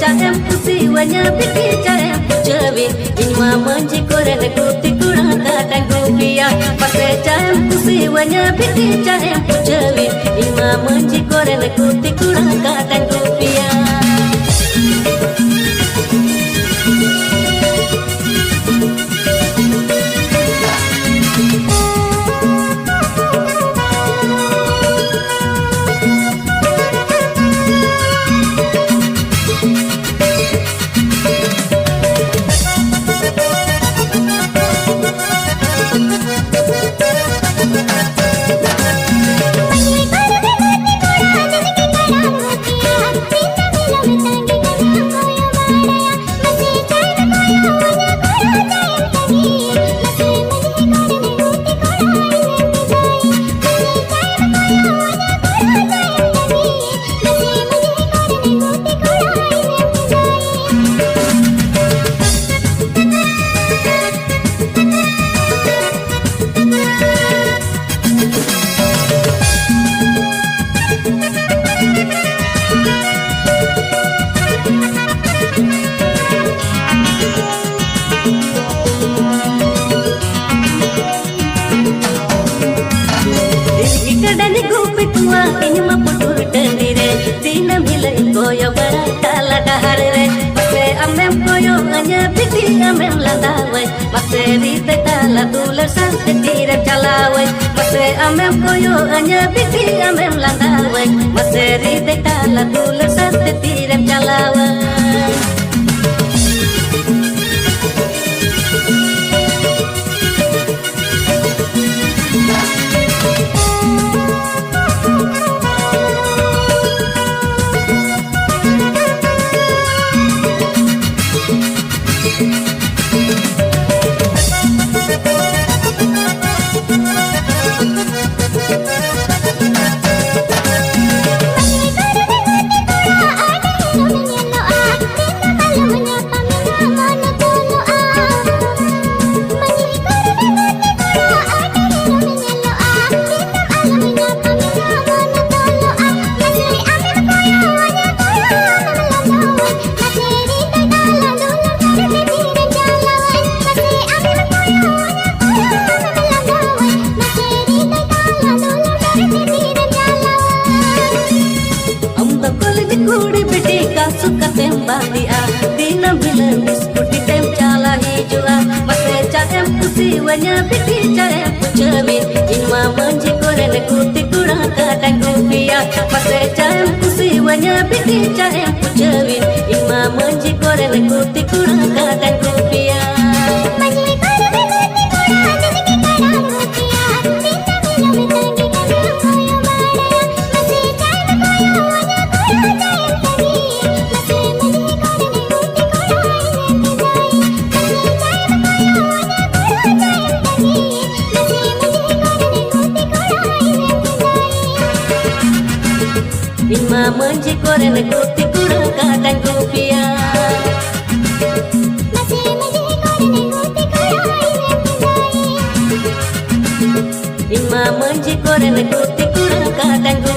caem kusiwanya bikin caem kucewin inma menji koren kuti kurang kadang rupiah pase caem kusiwanya bikin caem kucewin inma menji koren kuti kurang kadang rupiah. Kadani gupi tua ini ma putur tendire dina milai koyo bara kala dahare pase amem koyo anya biti amem landawe pase rite kala tular sante tire chalawe pase amem koyo anya biti amem landawe pase rite kala tular sante tire chalawe. Kudi beti kasu katem badia dina bilang diskuti tem cala hijua mase caem kusiwanya beti caem kucewin inma menji koren kuti kurang kadang rupiah mase caem kusiwanya beti caem kucewin inma menji koren kuti kurang kadang rupiah. Inma menji koren kuti kurang kadang rupiah. Inma menji koren kuti kurang kadang rupiah.